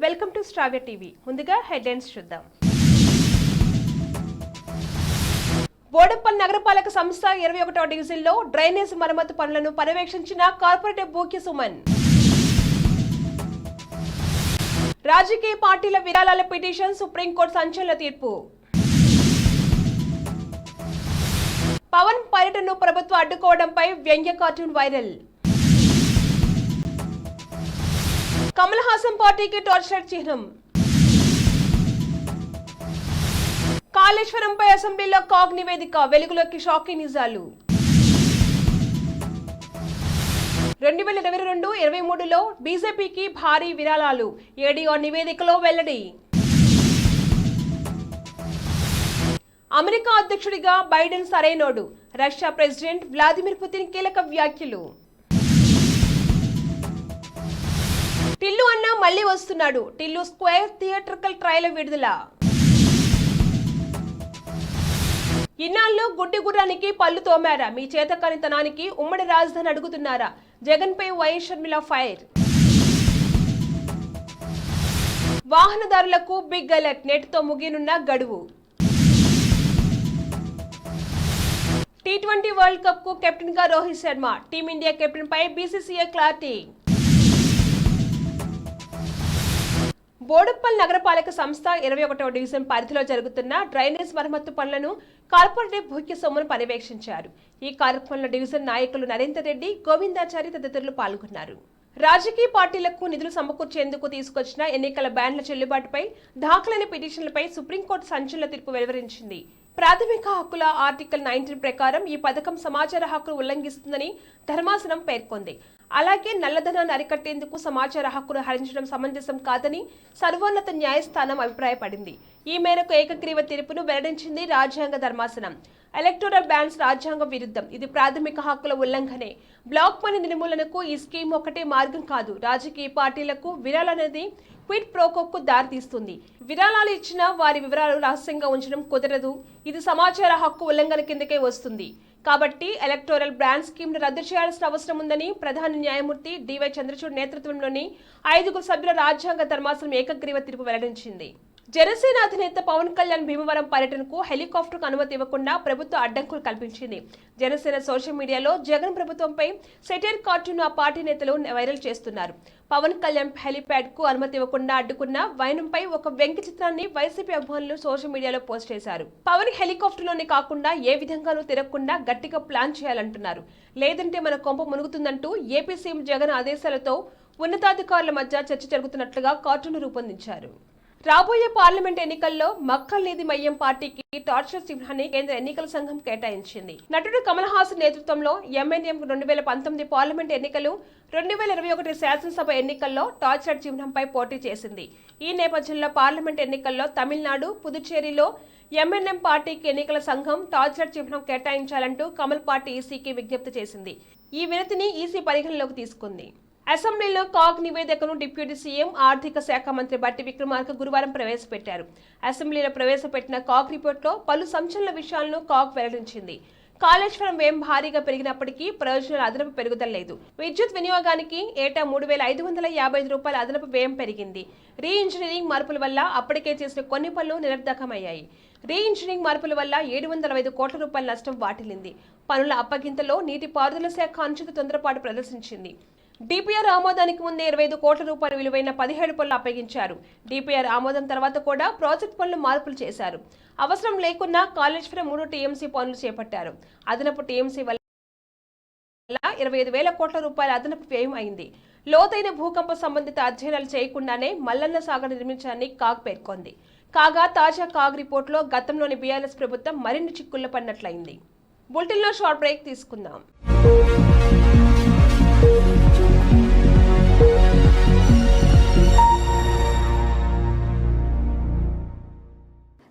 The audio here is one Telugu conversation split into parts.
Welcome to Shravya TV. ముందుగా హెడ్లైన్స్ చూద్దాం. బోడుప్పల్ నగరపాలక సంస్థ 21వ డివిజన్లో డ్రైనేజ్ మరమ్మతు పనులను పర్యవేక్షించిన కార్పొరేటర్ బూక్య సుమన్. రాజకీయ పార్టీల విరాళాల పిటిషన్ సుప్రీంకోర్టు సంచలన తీర్పు. పవన్ పర్యటనను ప్రభుత్వం అడ్డుకోవడంపై వ్యంగ్య కార్టూన్ వైరల్. కమల్ హాసన్ పార్టీకి టార్చర్ చిహ్నం. కాళేశ్వరంపై అసెంబ్లీలో కాగ్ నివేదిక, వెలుగులోకి షాకింగ్ నిజాలు. 2022-23లో బీజేపీకి భారీ విరాళాలు, ఏడీఆర్ నివేదికలో వెల్లడి. అమెరికా అధ్యక్షుడిగా బైడెన్ సరైనోడు, రష్యా ప్రెసిడెంట్ వ్లాదిమిర్ పుతిన్ కీలక వ్యాఖ్యలు. టిల్లు అన్న మళ్లీ వస్తున్నాడు, టిల్లు స్క్వేర్ థియేట్రికల్ ట్రైలర్ విడుదల. ఇన్నాళ్ళు గుడ్డి గుర్రానికి పళ్ళు తోమారా, మీ చేతకానితనానికి ఉమ్మడి రాజధాని అడుగుతున్నారా, జగన్ పై వైఎస్ షర్మిల ఫైర్. వాహనదారులకు బిగ్ అలర్ట్, నేటితో ముగియనున్న గడువు. టీ20 వరల్డ్ కప్ కు కెప్టెన్ గా రోహిత్ శర్మ, టీమిండియా కెప్టెన్ పై బీసీసీఐ క్లారిటీ. బోడుప్పల్ నగరపాలక సంస్థ 21వ డివిజన్ పరిధిలో జరుగుతున్న డ్రైనేజ్ మరమ్మతు పనులను కార్పొరేటర్ బూక్య సుమన్ పర్యవేక్షించారు. ఈ కార్యక్రమంలో డివిజన్ నాయకులు నరేందర్ రెడ్డి, గోవిందాచారి తదితరులు పాల్గొన్నారు. రాజకీయ పార్టీలకు నిధులు సమకూర్చేందుకు తీసుకొచ్చిన ఎన్నికల బ్యాన్ల చెల్లుబాటుపై దాఖలైన పిటిషన్లపై సుప్రీంకోర్టు సంచలన తీర్పు వెలువరించింది. ప్రాథమిక హక్కుల ఆర్టికల్ 19 ప్రకారం ఈ పథకం సమాచార హక్కును ఉల్లంఘిస్తుందని ధర్మాసనం పేర్కొంది. అలాగే నల్లధనాన్ని అరికట్టేందుకు సమాచార హక్కును హరించడం సమంజసం కాదని సర్వోన్నత న్యాయస్థానం అభిప్రాయపడింది. ఈ మేరకు ఏకగ్రీవ తీర్పును వెల్లడించింది రాజ్యాంగ ధర్మాసనం. ఎలక్టోరల్ బ్యాన్స్ రాజ్యాంగ విరుద్ధం, ఇది ప్రాథమిక హక్కుల ఉల్లంఘనే. బ్లాక్ మనీ నిర్మూలనకు ఈ స్కీమ్ ఒకటే మార్గం కాదు. రాజకీయ పార్టీలకు విరాళాలనేది క్విడ్ ప్రోకోకు దారితీస్తుంది. విరాళాలు ఇచ్చిన వారి వివరాలు రహస్యంగా ఉంచడం కుదరదు. ఇది సమాచార హక్కు ఉల్లంఘన కిందకే వస్తుంది. కాబట్టి ఎలక్టోరల్ బ్రాండ్ స్కీమ్ ను రద్దు చేయాల్సిన అవసరం ఉందని ప్రధాన న్యాయమూర్తి డివై చంద్రచూడ్ నేతృత్వంలోని 5 సభ్యుల రాజ్యాంగ ధర్మాసనం ఏకగ్రీవ తీర్పు వెల్లడించింది. జనసేన అధినేత పవన్ కళ్యాణ్ భీమవరం పర్యటనకు హెలికాప్టర్కు అనుమతి ఇవ్వకుండా ప్రభుత్వం అడ్డంకులు కల్పించింది. జనసేన సోషల్ మీడియాలో జగన్ ప్రభుత్వంపై సెటైర్ కార్టూన్ ఆ పార్టీ నేతలు వైరల్ చేస్తున్నారు. పవన్ కళ్యాణ్ హెలిప్యాడ్ కు అనుమతి ఇవ్వకుండా అడ్డుకున్న వైనంపై ఒక వ్యంగ్య చిత్రాన్ని వైసీపీ అభిమానులు సోషల్ మీడియాలో పోస్ట్ చేశారు. పవన్ హెలికాప్టర్లోనే కాకుండా ఏ విధంగానూ తిరగకుండా గట్టిగా ప్లాన్ చేయాలంటున్నారు. లేదంటే మన కొంప మునుగుతుందంటూ ఏపీ సీఎం జగన్ ఆదేశాలతో ఉన్నతాధికారుల మధ్య చర్చ జరుగుతున్నట్లుగా కార్టూన్ రూపొందించారు. రాబోయే పార్లమెంట్ ఎన్నికల్లో మక్కల్ నీతి మయ్యం పార్టీకి టార్చర్ చిహ్నాన్ని కేంద్ర ఎన్నికల సంఘం కేటాయించింది. నటుడు కమల్ హాసన్ నేతృత్వంలో ఎంఎన్ఎం 2019 పార్లమెంట్ ఎన్నికలు, 2021 శాసనసభ ఎన్నికల్లో టార్చర్ చిహ్నంపై పోటీ చేసింది. ఈ నేపథ్యంలో పార్లమెంట్ ఎన్నికల్లో తమిళనాడు, పుదుచ్చేరిలో ఎంఎన్ఎం పార్టీకి ఎన్నికల సంఘం టార్చర్ చిహ్నం కేటాయించాలంటూ కమల్ పార్టీ ఈసీకి విజ్ఞప్తి చేసింది. ఈ వినతిని ఈసీ పరిగణలోకి తీసుకుంది. అసెంబ్లీలో కాగ్ నివేదికను డిప్యూటీ సీఎం, ఆర్థిక శాఖ మంత్రి బట్టి విక్రమార్క గురువారం ప్రవేశపెట్టారు. అసెంబ్లీలో ప్రవేశపెట్టిన కాగ్ రిపోర్టులో పలు సంచలన విషయాలను కాగ్ వెల్లడించింది. కాళేశ్వరం వ్యయం భారీగా పెరిగినప్పటికీ ప్రయోజనాల అదనపు పెరుగుదల లేదు. విద్యుత్ వినియోగానికి ఏటా 3,555 రూపాయల అదనపు వ్యయం పెరిగింది. రీ ఇంజనీరింగ్ మార్పుల వల్ల అప్పటికే చేసిన కొన్ని పనులు నిరర్ధకమయ్యాయి. రీ ఇంజనీరింగ్ మార్పుల వల్ల 705 కోట్ల రూపాయల నష్టం వాటిల్లింది. పనుల అప్పగింతలో నీటిపారుదల శాఖ అంచుకు తొందరపాటు ప్రదర్శించింది. డిపిఆర్ ఆమోదానికి ముందే 25 కోట్ల రూపాయల విలువైన 17 పనులు అప్పగించారు. డిపిఆర్ ఆమోదం తర్వాత కూడా ప్రాజెక్ట్ పనులు మార్పులు చేశారు. అవసరం లేకున్నా కాళేశ్వరం 3 టీఎంసీ పనులు చేపట్టారు. అదనపు టీఎంసీ వల్ల 25,000 కోట్ల రూపాయల అదనపు వ్యయం అయింది. లోతైన భూకంప సంబంధిత అధ్యయనాలు చేయకుండానే మల్లన్న సాగర్ నిర్మించాలని కాగ్ పేర్కొంది. కాగా తాజా కాగ్ రిపోర్టులో గతంలోని బీఆర్ఎస్ ప్రభుత్వం మరిన్ని చిక్కుల్లో పడినట్లయింది. బులెటిన్లో షార్ట్ బ్రేక్ తీసుకుందాం.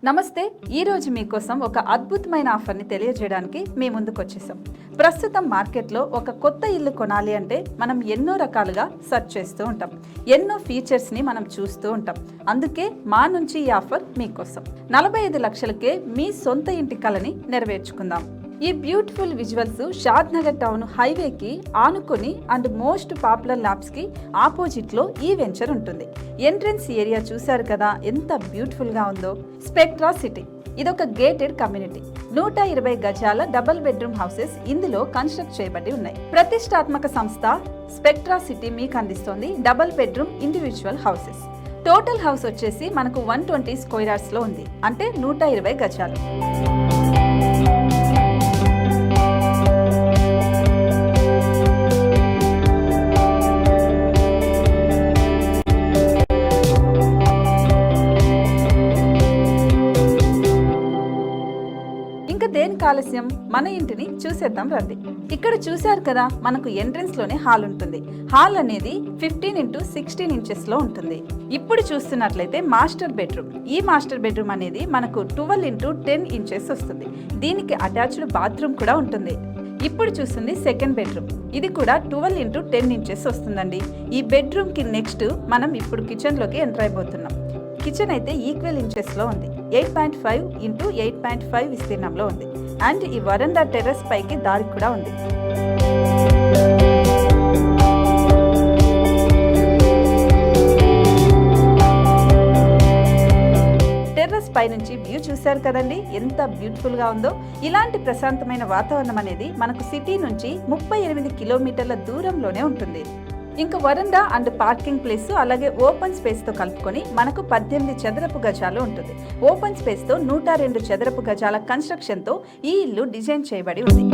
నమస్తే. ఈరోజు మీకోసం ఒక అద్భుతమైన ఆఫర్ని తెలియజేయడానికి మీ ముందుకు వచ్చేసాం. ప్రస్తుతం మార్కెట్లో ఒక కొత్త ఇల్లు కొనాలి అంటే మనం ఎన్నో రకాలుగా సెర్చ్ చేస్తూ ఉంటాం. ఎన్నో ఫీచర్స్ని మనం చూస్తూ ఉంటాం. అందుకే మా నుంచి ఈ ఆఫర్ మీకోసం. 45 లక్షలకే మీ సొంత ఇంటి కలని నెరవేర్చుకుందాం. ఈ బ్యూటిఫుల్ విజువల్స్ షాద్ నగర్ టౌన్ హైవేకి ఆనుకొని అండ్ మోస్ట్ పాపులర్ ల్యాబ్స్ కి ఆపోజిట్ లో ఈ వెంచర్ ఉంటుంది. ఎంట్రన్స్ ఏరియా చూశారు కదా ఎంత బ్యూటిఫుల్ గా ఉందో. స్పెక్ట్రా సిటీ ఇదొక గేటెడ్ కమ్యూనిటీ. 120 గజాల డబుల్ బెడ్రూమ్ హౌసెస్ ఇందులో కన్స్ట్రక్ట్ చేయబడి ఉన్నాయి. ప్రతిష్టాత్మక సంస్థ స్పెక్ట్రా సిటీ మీకు అందిస్తోంది double bedroom individual houses. Total house వచ్చేసి మనకు 120 స్క్వేర్ యార్డ్స్ లో ఉంది, అంటే 120 గజాలు. దేనికి ఆలస్యం, మన ఇంటిని చూసేద్దాం రండి. ఇక్కడ చూశారు కదా, మనకు ఎంట్రన్స్ లోనే హాల్ ఉంటుంది. హాల్ అనేది 15x16 ఇంచెస్ లో ఉంటుంది. ఇప్పుడు చూస్తున్నట్లయితే మాస్టర్ బెడ్రూమ్. ఈ మాస్టర్ బెడ్రూమ్ అనేది మనకు 12x10 ఇంచెస్ వస్తుంది. దీనికి అటాచ్డ్ బాత్రూమ్ కూడా ఉంటుంది. ఇప్పుడు చూస్తుంది సెకండ్ బెడ్రూమ్. ఇది కూడా 12x10 ఇంచెస్ వస్తుందండి. ఈ బెడ్రూమ్ కి నెక్స్ట్ మనం ఇప్పుడు కిచెన్ లోకి ఎంటర్ అయిపోతున్నాం. కిచెన్ అయితే ఈక్వల్ ఇంచెస్ లో ఉంది. 8.5 x 8.5 విస్తీర్ణంలో ఉంది. అండ్ ఈ వరండా టెర్రస్ పైకి దారి కూడా ఉంది. టెర్రస్ పై నుంచి వ్యూ చూశారు కదండి, ఎంత బ్యూటిఫుల్ గా ఉందో. ఇలాంటి ప్రశాంతమైన వాతావరణం అనేది మనకు సిటీ నుంచి 38 కిలోమీటర్ల దూరంలోనే ఉంటుంది. ఇంకా వరండా అండ్ పార్కింగ్ ప్లేస్ అలాగే ఓపెన్ స్పేస్ తో కలుపుకొని మనకు 18 చదరపు గజాలు ఉంటుంది. ఓపెన్ స్పేస్ తో 102 చదరపు గజాల కన్స్ట్రక్షన్ తో ఈ ఇల్లు డిజైన్ చేయబడి ఉంది.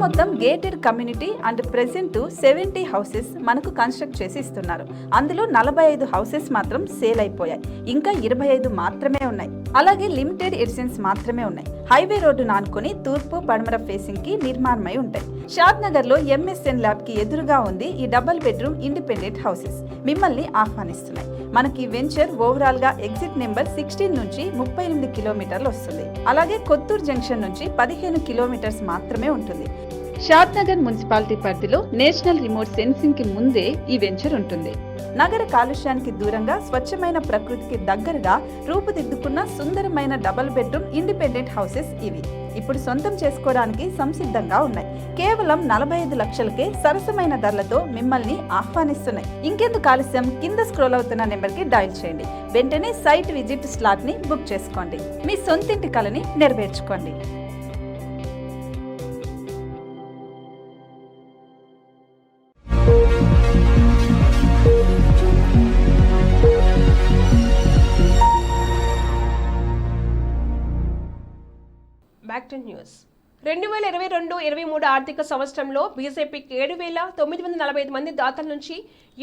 మొత్తం gated community and present 70 houses మనకు కన్స్ట్రక్ట్ చేసి ఇస్తున్నారు. అందులో 45 హౌసెస్ మాత్రం సేల్ అయిపోయాయి. ఇంకా 25 మాత్రమే ఉన్నాయి. అలాగే లిమిటెడ్ ఎడిషన్స్ మాత్రమే ఉన్నాయి. హైవే రోడ్డు నానుకొని తూర్పు పడమర ఫేసింగ్ కి నిర్మాణమై ఉంటాయి. షాద్ నగర్ లో MSN ల్యాబ్ కి ఎదురుగా ఉంది ఈ డబుల్ బెడ్రూమ్ ఇండిపెండెంట్ హౌసెస్ మిమ్మల్ని ఆహ్వానిస్తున్నాయి. మనకి వెంచర్ ఓవరాల్ గా ఎగ్జిట్ నెంబర్ 16 నుంచి 38 కిలోమీటర్లు వస్తుంది. అలాగే కొత్తూరు జంక్షన్ నుంచి 15 కిలోమీటర్స్ మాత్రమే ఉంటుంది. షాద్ నగర్ మున్సిపాలిటీ పరిధిలో నేషనల్ రిమోట్ సెన్సింగ్ కి ముందే ఈ వెంచర్ ఉంటుంది. నగర కాలుష్యానికి దూరంగా స్వచ్ఛమైన ప్రకృతికి దగ్గరగా రూపుదిద్దుకున్న సుందరమైన డబుల్ బెడ్రూమ్ ఇండిపెండెంట్ హౌసెస్ ఇవి. ఇప్పుడు సొంతం చేసుకోవడానికి సంసిద్ధంగా ఉన్నాయి. కేవలం 45 లక్షలకే సరసమైన ధరలతో మిమ్మల్ని ఆహ్వానిస్తున్నాయి. ఇంకెందుకు ఆలస్యం, కింద స్క్రోల్ అవుతున్న నెంబర్ కి డయల్ చేయండి. వెంటనే సైట్ విజిట్ స్లాట్ ని బుక్ చేసుకోండి. మీ సొంతింటి కలని నెరవేర్చుకోండి. Back to news. 2022-23 ఆర్థిక సంవత్సరంలో బీజేపీకి 7,945 మంది దాతల నుంచి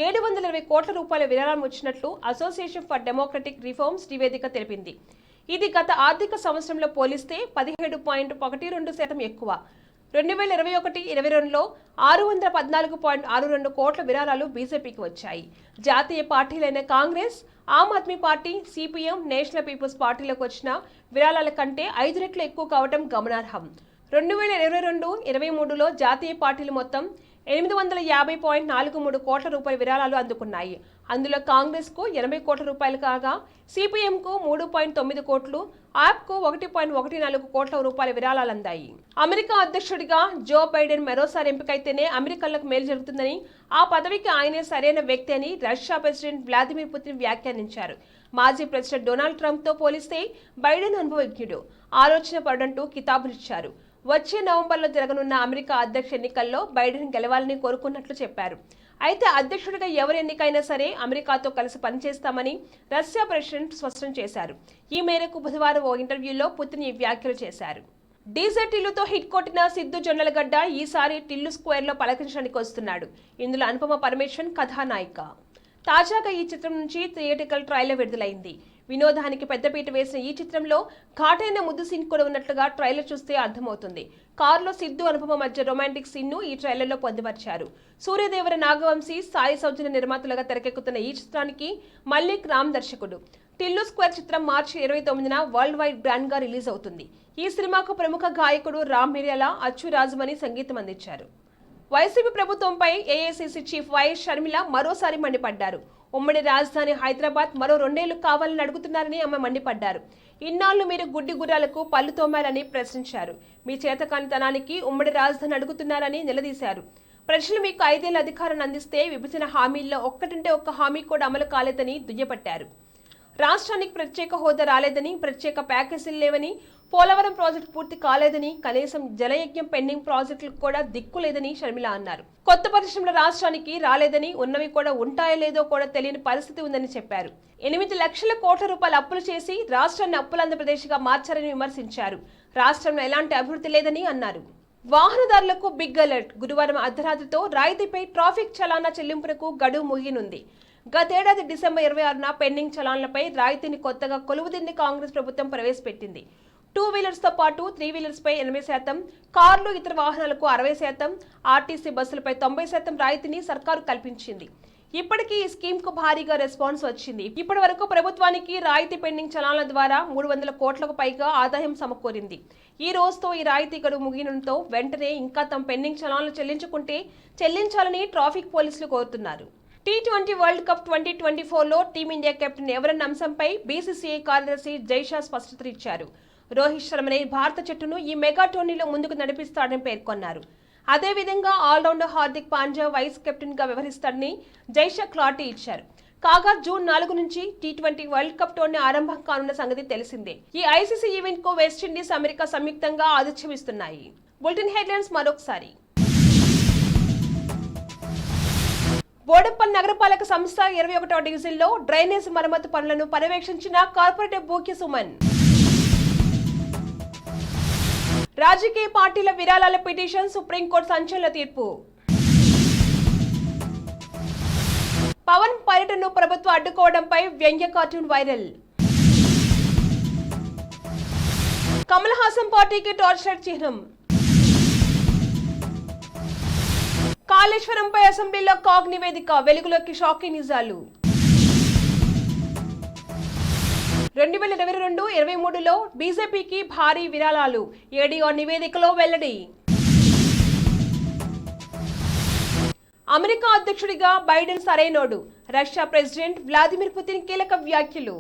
720 కోట్ల రూపాయల విరాళం వచ్చినట్లు అసోసియేషన్ ఫర్ డెమోక్రటిక్ రిఫార్మ్స్ నివేదిక తెలిపింది. ఇది గత ఆర్థిక సంవత్సరంలో పోలిస్తే 17.12% ఎక్కువ. 2021-22లో 614.62 కోట్ల విరాళాలు బీజేపీకి వచ్చాయి. జాతీయ పార్టీలైన Congress, Aam Aadmi party, CPM, national people's పార్టీలకు వచ్చిన విరాళాల కంటే 5 రెట్లు ఎక్కువ కావడం గమనార్హం. 2022-23లో జాతీయ పార్టీలు మొత్తం 850.43 కోట్ల రూపాయల విరాళాలు అందుకున్నాయి. అందులో కాంగ్రెస్ కు 80 కోట్ల రూపాయలు కాగా, సిపిఎం కు 3.9 కోట్లు, ఆప్ కు 1.14 కోట్ల రూపాయల విరాళాలు అందాయి. అమెరికా అధ్యక్షుడిగా జో బైడెన్ మరోసారి ఎంపికైతేనే అమెరికన్లకు మేలు జరుగుతుందని, ఆ పదవికి ఆయనే సరైన వ్యక్తి అని రష్యా ప్రెసిడెంట్ వ్లాదిమిర్ పుతిన్ వ్యాఖ్యానించారు. మాజీ ప్రెసిడెంట్ డొనాల్డ్ ట్రంప్ తో పోలిస్తే బైడెన్ అనుభవజ్ఞుడు, ఆలోచన పరుడంటూ కితాబులిచ్చారు. వచ్చే నవంబర్లో జరగనున్న అమెరికా అధ్యక్ష ఎన్నికల్లో బైడెన్ గెలవాలని కోరుకున్నట్లు చెప్పారు. అయితే అధ్యక్షుడిగా ఎవరు ఎన్నికైనా సరే అమెరికాతో కలిసి పనిచేస్తామని రష్యా ప్రెసిడెంట్ స్పష్టం చేశారు. ఈ మేరకు బుధవారం ఓ ఇంటర్వ్యూలో పుతిన్ ఈ వ్యాఖ్యలు చేశారు. డీజే టిల్లుతో హిట్ కొట్టిన సిద్ధు జొన్నలగడ్డ ఈసారి టిల్లు స్క్వేర్ లో పలకరించడానికి వస్తున్నాడు. ఇందులో అనుపమ పరమేశ్వరన్ కథానాయిక. తాజాగా ఈ చిత్రం నుంచి థియేటికల్ ట్రైలర్ విడుదలైంది. వినోదానికి పెద్దపీట వేసిన ఈ చిత్రంలో ఘాటైన ముద్దు సీన్ కూడా ఉన్నట్లుగా ట్రైలర్ చూస్తే అర్థమవుతుంది. కారులో సిద్ధు అనుపమ మధ్య రొమాంటిక్ సీన్ ను ఈ ట్రైలర్ లో పొందుపరిచారు. సూర్యదేవర నాగవంశీ, సాయి సౌజన్య నిర్మాతలుగా తెరకెక్కుతున్న ఈ చిత్రానికి మల్లిక్ రామ్ దర్శకుడు. టిల్లు స్క్వేర్ చిత్రం మార్చి 29న వరల్డ్ వైడ్ గ్రాండ్ గా రిలీజ్ అవుతుంది. ఈ సినిమాకు ప్రముఖ గాయకుడు రామ్ మిర్యాల, అచ్చు రాజమణి సంగీతం అందించారు. వైసీపీ ప్రభుత్వంపై ఏఐసీసీ చీఫ్ వైఎస్ షర్మిల మరోసారి మండిపడ్డారు. ఉమ్మడి రాజధాని హైదరాబాద్ మరో 2 ఏళ్లు కావాలని అడుగుతున్నారని ఆమె మండిపడ్డారు. ఇన్నాళ్లు మీరు గుడ్డి గుర్రాలకు పళ్ళు తోమారని ప్రశ్నించారు. మీ చేతకానితనానికి ఉమ్మడి రాజధాని అడుగుతున్నారని నిలదీశారు. ప్రజలు మీకు 5 ఏళ్ల అధికారాన్ని అందిస్తే విభజన హామీల్లో ఒక్కటంటే ఒక్క హామీ కూడా అమలు కాలేదని దుయ్యబట్టారు. రాష్ట్రానికి ప్రత్యేక హోదా రాలేదని, ప్రత్యేక ప్యాకేజీలు లేవని, పోలవరం ప్రాజెక్టు పూర్తి కాలేదని, కనీసం జలయజ్ఞం పెండింగ్ ప్రాజెక్టులకు కూడా దిక్కు లేదని షర్మిల అన్నారు. కొత్త పరిశ్రమల రాష్ట్రానికి రాలేదని, ఉన్నవి కూడా ఉంటాయో లేదో కూడా తెలియని పరిస్థితి ఉందని చెప్పారు. 8 లక్షల కోట్ల రూపాయల అప్పులు చేసి రాష్ట్రాన్ని అప్పులాంధ్రప్రదేశ్గా మార్చారని విమర్శించారు. రాష్ట్రంలో ఎలాంటి అభివృద్ధి లేదని అన్నారు. వాహనదారులకు బిగ్ అలర్ట్. గురువారం అర్ధరాత్రితో రాయితీపై ట్రాఫిక్ చలానా చెల్లింపునకు గడువు ముగియనుంది. గతేడాది డిసెంబర్ 26న పెండింగ్ చలాన్లపై రాయితీని కొత్తగా కొలువుదీన్ని కాంగ్రెస్ ప్రభుత్వం ప్రవేశపెట్టింది. 2 వీలర్స్తో పాటు 3 వీలర్స్పై 80%, కార్లు ఇతర వాహనాలకు 60%, ఆర్టీసీ బస్సులపై 90% రాయితీని సర్కారు కల్పించింది. ఇప్పటికీ ఈ స్కీమ్కు భారీగా రెస్పాన్స్ వచ్చింది. ఇప్పటి వరకు ప్రభుత్వానికి రాయితీ పెండింగ్ చలాన్ల ద్వారా 300 కోట్లకు పైగా ఆదాయం సమకూరింది. ఈ రోజుతో ఈ రాయితీ గడువు ముగియడంతో వెంటనే ఇంకా తమ పెండింగ్ చలాన్లు చెల్లించుకుంటే చెల్లించాలని ట్రాఫిక్ పోలీసులు కోరుతున్నారు. T20 వరల్డ్ కప్ 2024లో టీమిండియా కెప్టెన్ ఎవరన్న అంశంపై బీసీసీఐ కార్యదర్శి జైషా స్పష్టత ఇచ్చారు. రోహిత్ శర్మనే భారత జట్టును ఈ మెగా టోర్నీలో ముందుకు నడిపిస్తాడని పేర్కొన్నారు. అదేవిధంగా allrounder Hardik Pandya vice captain గా వ్యవహరిస్తాడని జైషా క్లారిటీ ఇచ్చారు. కాగా జూన్ 4 నుంచి T20 వరల్డ్ కప్ టోర్నీ ఆరంభం కానున్న సంగతి తెలిసిందే. ఈ ఐసీసీ ఈవెంట్ కు వెస్టిండీస్, అమెరికా సంయుక్తంగా ఆతిథ్యం ఇస్తున్నాయి. బులెటిన్ హెడ్లైన్స్ మరొకసారి. బోడంపల్లి నగరపాలక సంస్థ 21వ డివిజన్లో డ్రైనేజ్ మరమ్మతు పనులను పర్యవేక్షించిన కార్పొరేటర్ బూక్య సుమన్. రాజకీయ పార్టీల విరాళాల పిటిషన్ సుప్రీంకోర్టు సంచలన తీర్పు. పవన్ పర్యటనను ప్రభుత్వం అడ్డుకోవడంపై వ్యంగ్య కార్టూన్ వైరల్. కమల్ హాసన్ పార్టీకి టార్చర్ చిహ్నం. కాళేశ్వరంపై అసెంబ్లీలో కాగ్ నివేదిక, వెలుగులోకి షాకింగ్ నిజాలు. 2022-23లో బీజేపీకి భారీ విరాళాలు, ఏడీఆర్ నివేదికలో వెల్లడి. అమెరికా అధ్యక్షుడిగా బైడెన్ సరైనోడు, రష్యా ప్రెసిడెంట్ వ్లాదిమిర్ పుతిన్ కీలక వ్యాఖ్యలు.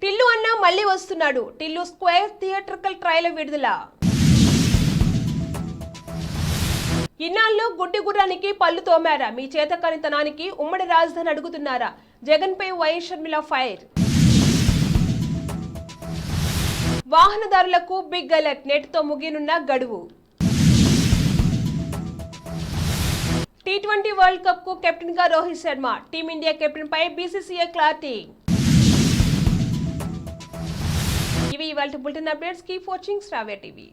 టిల్లు అన్న మళ్లీ వస్తున్నాడు, టిల్లు స్క్వేర్ థియేట్రికల్ ట్రైలర్ విడుదల. ఇన్నాళ్ళు గుడ్డి గుర్రానికి పళ్ళు తోమారా, మీ చేతకానితనానికి ఉమ్మడి రాజధాని అడుగుతున్నారా, జగన్పై వైఎస్ షర్మిల ఫైర్. వాహనదారులకు బిగ్ అలర్ట్, నేటితో ముగియనున్న గడువు. T20 వరల్డ్ కప్ కు కెప్టెన్ గా రోహిత్ శర్మ, టీమిండియా కెప్టెన్ పై బీసీసీఐ క్లారిటీ. ఇవి ఇవాళ bulletin updates. Keep watching Shravya TV.